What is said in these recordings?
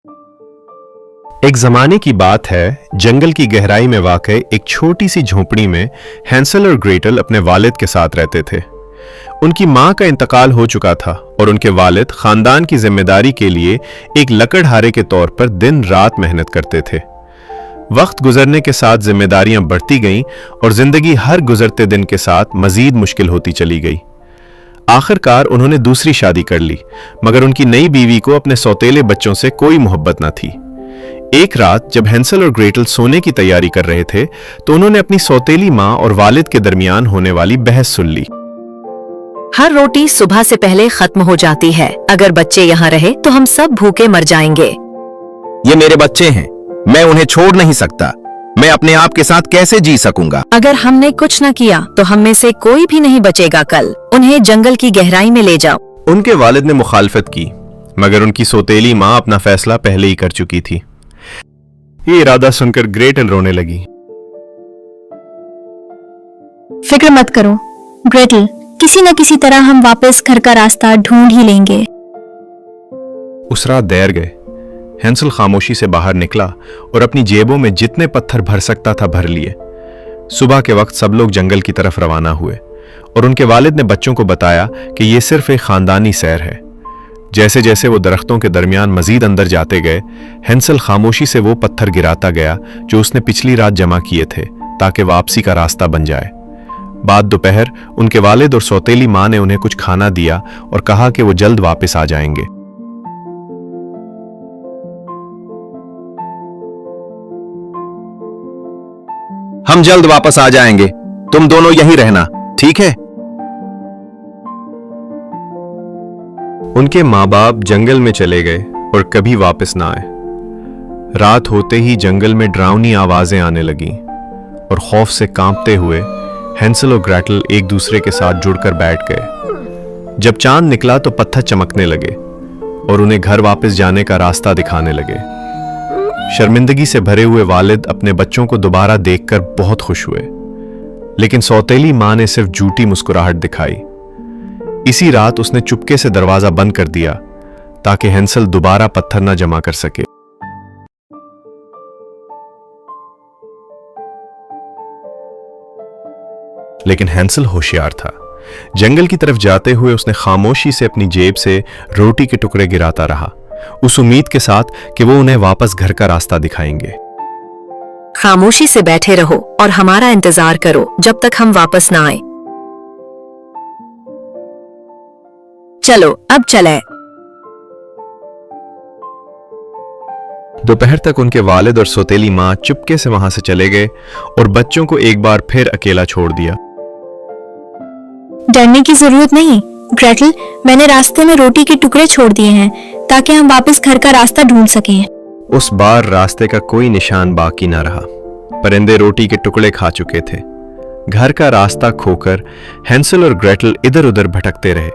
एक जमाने की बात है, जंगल की गहराई में वाक़ई एक छोटी सी झोंपड़ी में हैंसल और ग्रेटल अपने वालिद के साथ रहते थे। उनकी मां का इंतकाल हो चुका था और उनके वालिद खानदान की जिम्मेदारी के लिए एक लकड़हारे के तौर पर दिन रात मेहनत करते थे। वक्त गुजरने के साथ जिम्मेदारियां बढ़ती गईं और जिंदगी हर गुजरते दिन के साथ मजीद मुश्किल होती चली गई। आखिरकार उन्होंने दूसरी शादी कर ली, मगर उनकी नई बीवी को अपने सौतेले बच्चों से कोई मोहब्बत न थी। एक रात जब हैंसल और ग्रेटल सोने की तैयारी कर रहे थे तो उन्होंने अपनी सौतेली मां और वालिद के दरमियान होने वाली बहस सुन ली। हर रोटी सुबह से पहले खत्म हो जाती है। अगर बच्चे यहाँ रहे तो हम सब भूखे मर जाएंगे। ये मेरे बच्चे हैं, मैं उन्हें छोड़ नहीं सकता। मैं अपने आप के साथ कैसे जी सकूंगा? अगर हमने कुछ न किया तो हम में से कोई भी नहीं बचेगा। कल उन्हें जंगल की गहराई में ले जाओ। उनके वालिद ने मुखालफत की, मगर उनकी सौतेली मां अपना फैसला पहले ही कर चुकी थी। ये इरादा सुनकर ग्रेटल रोने लगी। फिक्र मत करो ग्रेटल, किसी न किसी तरह हम वापस घर का रास्ता ढूंढ ही लेंगे। उस रात देर गए। हैंसल खामोशी से बाहर निकला और अपनी जेबों में जितने पत्थर भर सकता था भर लिए। सुबह के वक्त सब लोग जंगल की तरफ रवाना हुए और उनके वालिद ने बच्चों को बताया कि यह सिर्फ एक खानदानी सैर है। जैसे जैसे वो दरख्तों के दरमियान मजीद अंदर जाते गए, हैंसल खामोशी से वो पत्थर गिराता गया जो उसने पिछली रात जमा किए थे, ताकि वापसी का रास्ता बन जाए। बाद दोपहर उनके वालिद और सौतेली मां ने उन्हें कुछ खाना दिया और कहा कि वो जल्द वापस आ जाएंगे। हम जल्द वापस आ जाएंगे, तुम दोनों यहीं रहना, ठीक है? उनके माँ बाप जंगल में चले गए और कभी वापस ना आए। रात होते ही जंगल में डरावनी आवाजें आने लगीं और खौफ से कांपते हुए हैंसल और ग्रेटल एक दूसरे के साथ जुड़कर बैठ गए। जब चांद निकला तो पत्थर चमकने लगे और उन्हें घर वापस जाने का रास्ता दिखाने लगे। शर्मिंदगी से भरे हुए वालिद अपने बच्चों को दोबारा देखकर बहुत खुश हुए, लेकिन सौतेली मां ने सिर्फ झूठी मुस्कुराहट दिखाई। इसी रात उसने चुपके से दरवाजा बंद कर दिया ताकि हैंसल दोबारा पत्थर न जमा कर सके। लेकिन हैंसल होशियार था। जंगल की तरफ जाते हुए उसने खामोशी से अपनी जेब से रोटी के टुकड़े गिराता रहा, उस उम्मीद के साथ कि वो उन्हें वापस घर का रास्ता दिखाएंगे। खामोशी से बैठे रहो और हमारा इंतजार करो जब तक हम वापस ना आए। चलो अब चले। दोपहर तक उनके वालिद और सौतेली मां चुपके से वहां से चले गए और बच्चों को एक बार फिर अकेला छोड़ दिया। डरने की जरूरत नहीं ग्रेटल, मैंने रास्ते में रोटी के टुकड़े छोड़ दिए हैं ताकि हम वापस घर का रास्ता ढूंढ सकें। उस बार रास्ते का कोई निशान बाकी ना रहा। परिंदे रोटी के टुकड़े खा चुके थे। घर का रास्ता खोकर हैंसल और ग्रेटल इधर उधर भटकते रहे।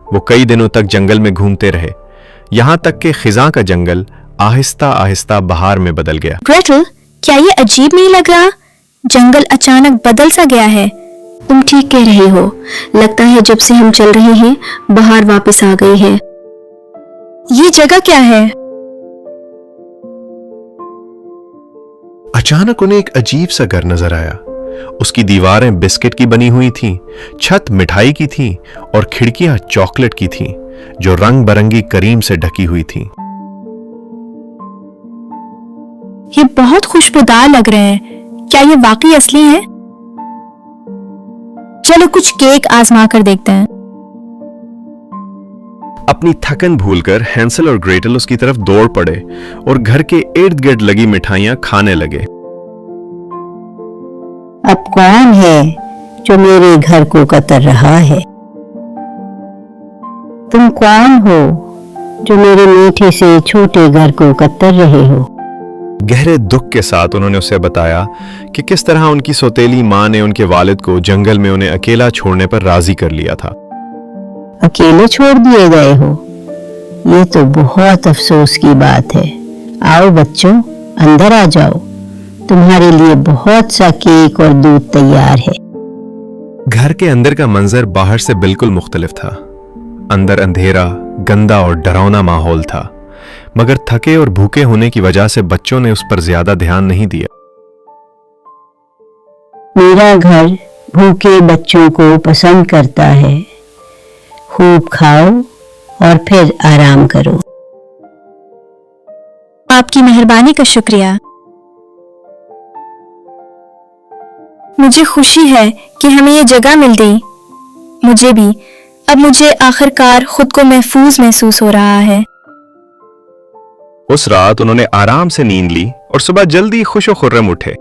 वो कई दिनों तक जंगल में घूमते रहे, यहां तक कि खिज़ां का जंगल आहिस्ता आहिस्ता बहार में बदल गया। ग्रेटल, क्या ये अजीब नहीं लग रहा? जंगल अचानक बदल सा गया है। तुम ठीक कह रहे हो, लगता है जब से हम चल रहे हैं बहार वापस आ गई है। ये जगह क्या है? अचानक उन्हें एक अजीब सा घर नजर आया। उसकी दीवारें बिस्किट की बनी हुई थीं, छत मिठाई की थी और खिड़कियां चॉकलेट की थीं, जो रंग बरंगी करीम से ढकी हुई थीं। ये बहुत खुशबूदार लग रहे हैं। क्या ये वाकई असली है? चलो कुछ केक आजमा कर देखते हैं। अपनी थकन भूलकर हैंसल और ग्रेटल उसकी तरफ दौड़ पड़े और घर के इर्द गिर्द लगी मिठाइयां खाने लगे। अब कौन है जो मेरे घर को कतर रहा है? तुम कौन हो जो मेरे मीठे से छोटे घर को कतर रहे हो? गहरे दुख के साथ उन्होंने उसे बताया कि किस तरह उनकी सौतेली मां ने उनके वालिद को जंगल में उन्हें अकेला छोड़ने पर राजी कर लिया था। अकेले छोड़ दिए गए हो? ये तो बहुत अफसोस की बात है। आओ बच्चों, अंदर आ जाओ, तुम्हारे लिए बहुत सा केक और दूध तैयार है। घर के अंदर का मंजर बाहर से बिल्कुल मुख्तलिफ था। अंदर अंधेरा, गंदा और डरावना माहौल था। मगर थके और भूखे होने की वजह से बच्चों ने उस पर ज्यादा ध्यान नहीं दिया। मेरा घर भूखे बच्चों को पसंद करता है। खूब खाओ और फिर आराम करो। आपकी मेहरबानी का शुक्रिया। मुझे खुशी है कि हमें ये जगह मिल गई। मुझे भी। अब मुझे आखिरकार खुद को महफूज महसूस हो रहा है। उस रात उन्होंने आराम से नींद ली और सुबह जल्दी खुशो खुर्रम उठे।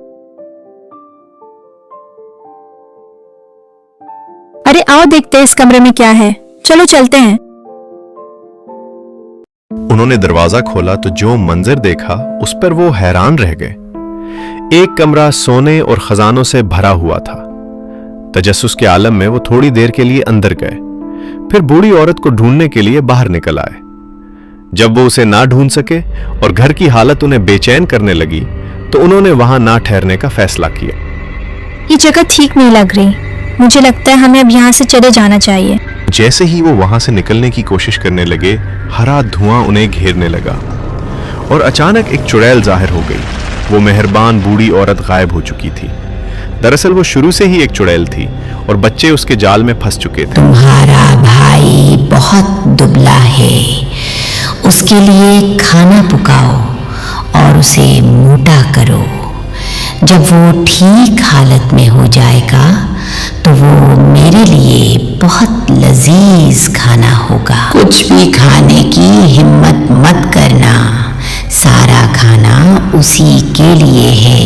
अरे आओ देखते हैं इस कमरे में क्या है। चलो चलते हैं। उन्होंने दरवाजा खोला तो जो मंजर देखा उस पर वो हैरान रह गए। एक कमरा सोने और खजानों से भरा हुआ था। तजस्सुस के आलम में वो थोड़ी देर के लिए अंदर गए, फिर बूढ़ी औरत को ढूंढने के लिए बाहर निकल आए। जब वो उसे ना ढूंढ सके और घर की हालत उन्हें बेचैन करने लगी तो उन्होंने वहां ना ठहरने का फैसला किया। ये जगह ठीक नहीं लग रही। मुझे लगता है हमें अब यहाँ से चले जाना चाहिए। जैसे ही वो वहां से निकलने की कोशिश करने लगे, हरा धुआं उन्हें घेरने लगा और अचानक एक चुड़ैल जाहिर हो गई। वो मेहरबान बूढ़ी औरत गायब हो चुकी थी। दरअसल वो शुरू से ही एक चुड़ैल थी और बच्चे उसके जाल में फंस चुके थे। तुम्हारा भाई बहुत दुबला है, उसके लिए खाना पकाओ और उसे मोटा करो। जब वो ठीक हालत में हो जाएगा तो वो मेरे लिए बहुत लजीज खाना होगा। कुछ भी खाने की हिम्मत मत करना, सारा खाना उसी के लिए है।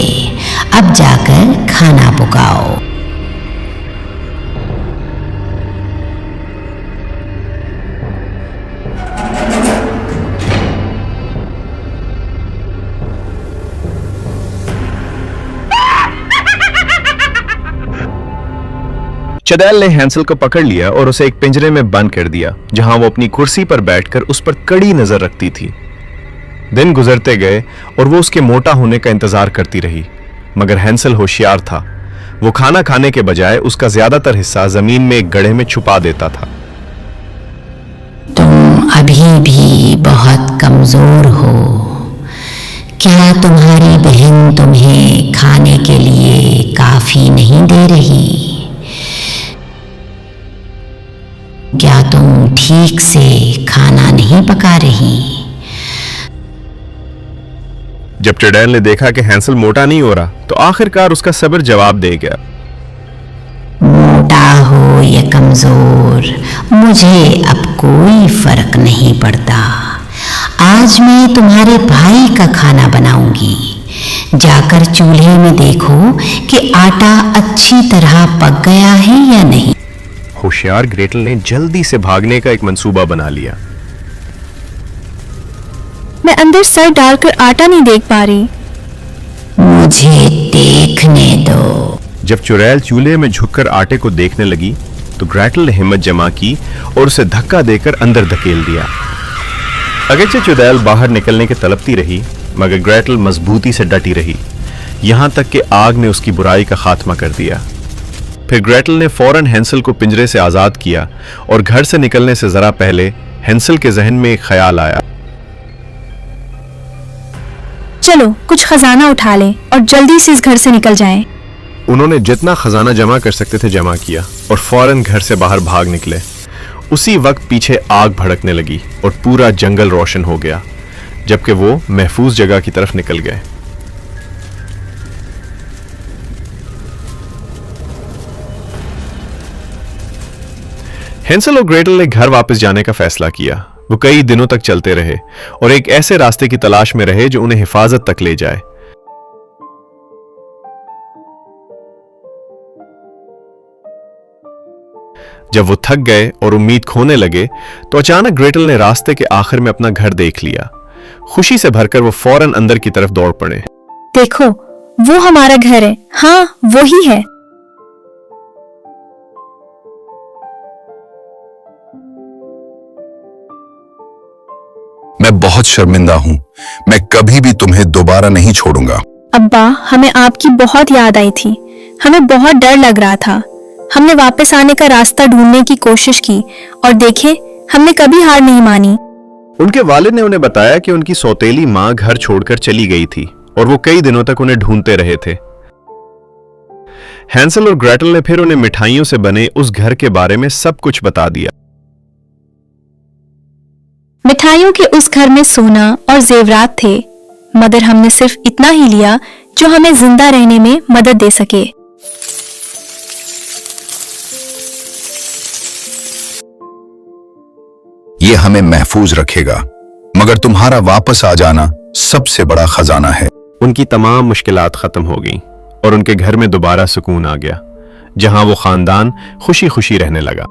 अब जाकर खाना पकाओ। चुड़ैल ने हैंसल को पकड़ लिया और उसे एक पिंजरे में बंद कर दिया, जहां वो अपनी कुर्सी पर बैठकर उस पर कड़ी नजर रखती थी। दिन गुजरते गए और वो उसके मोटा होने का इंतजार करती रही, मगर हैंसल होशियार था। वो खाना खाने के बजाय उसका ज्यादातर हिस्सा जमीन में एक गड्ढे में छुपा देता था। तुम अभी भी बहुत कमजोर हो। क्या तुम्हारी बहन तुम्हें खाने के लिए काफी नहीं दे रही? क्या तुम ठीक से खाना नहीं पका रही? जब चुड़ैल ने देखा कि हैंसल मोटा नहीं हो रहा तो आखिरकार उसका सब्र जवाब दे गया। मोटा हो या कमजोर, मुझे अब कोई फर्क नहीं पड़ता। आज मैं तुम्हारे भाई का खाना बनाऊंगी। जाकर चूल्हे में देखो कि आटा अच्छी तरह पक गया है या नहीं। होशियार ग्रेटल ने जल्दी से भागने का एक मंसूबा बना लिया। मैं अंदर सर डालकर आटा नहीं देख पा रही। मुझे देखने दो। जब चुड़ैल चूल्हे में झुककर आटे को देखने लगी तो ग्रेटल ने हिम्मत जमा की और उसे धक्का देकर अंदर धकेल दिया। अगरचे चुड़ैल बाहर निकलने की तड़पती रही, मगर ग्रेटल मजबूती से डटी रही, यहां तक कि आग ने उसकी बुराई का खात्मा कर दिया। फिर ग्रेटल ने फौरन हैंसल को पिंजरे से आजाद किया और घर से निकलने से जरा पहले हैंसल के जहन में एक ख्याल आया। चलो कुछ खजाना उठा लें और जल्दी से इस घर से निकल जाएं। उन्होंने जितना खजाना जमा कर सकते थे जमा किया और फौरन घर से बाहर भाग निकले। उसी वक्त पीछे आग भड़कने लगी और पूरा जंगल रोशन हो गया, जबकि वो महफूज जगह की तरफ निकल गए। हैंसल और ग्रेटल ने घर वापस जाने का फैसला किया। वो कई दिनों तक चलते रहे और एक ऐसे रास्ते की तलाश में रहे जो उन्हें हिफाजत तक ले जाए। जब वो थक गए और उम्मीद खोने लगे तो अचानक ग्रेटल ने रास्ते के आखिर में अपना घर देख लिया। खुशी से भरकर वो फौरन अंदर की तरफ दौड़ पड़े। देखो, वो हमारा घर है। हाँ, वो ही है। मैं बहुत शर्मिंदा हूँ। मैं कभी भी तुम्हें दोबारा नहीं छोड़ूंगा। अब्बा, हमें आपकी बहुत याद आई थी। हमें बहुत डर लग रहा था। हमने वापस आने का रास्ता ढूंढने की कोशिश की और देखे, हमने कभी हार नहीं मानी। उनके वालिद ने उन्हें बताया कि उनकी सौतेली मां घर छोड़कर चली गई थी और वो कई दिनों तक उन्हें ढूंढते रहे थे। हैंसल और ग्रेटल ने फिर उन्हें मिठाइयों से बने उस घर के बारे में सब कुछ बता दिया। मिठाइयों के उस घर में सोना और जेवरात थे, मगर हमने सिर्फ इतना ही लिया जो हमें जिंदा रहने में मदद दे सके। ये हमें महफूज रखेगा, मगर तुम्हारा वापस आ जाना सबसे बड़ा खजाना है। उनकी तमाम मुश्किलात खत्म हो गईं और उनके घर में दोबारा सुकून आ गया, जहां वो खानदान खुशी खुशी रहने लगा।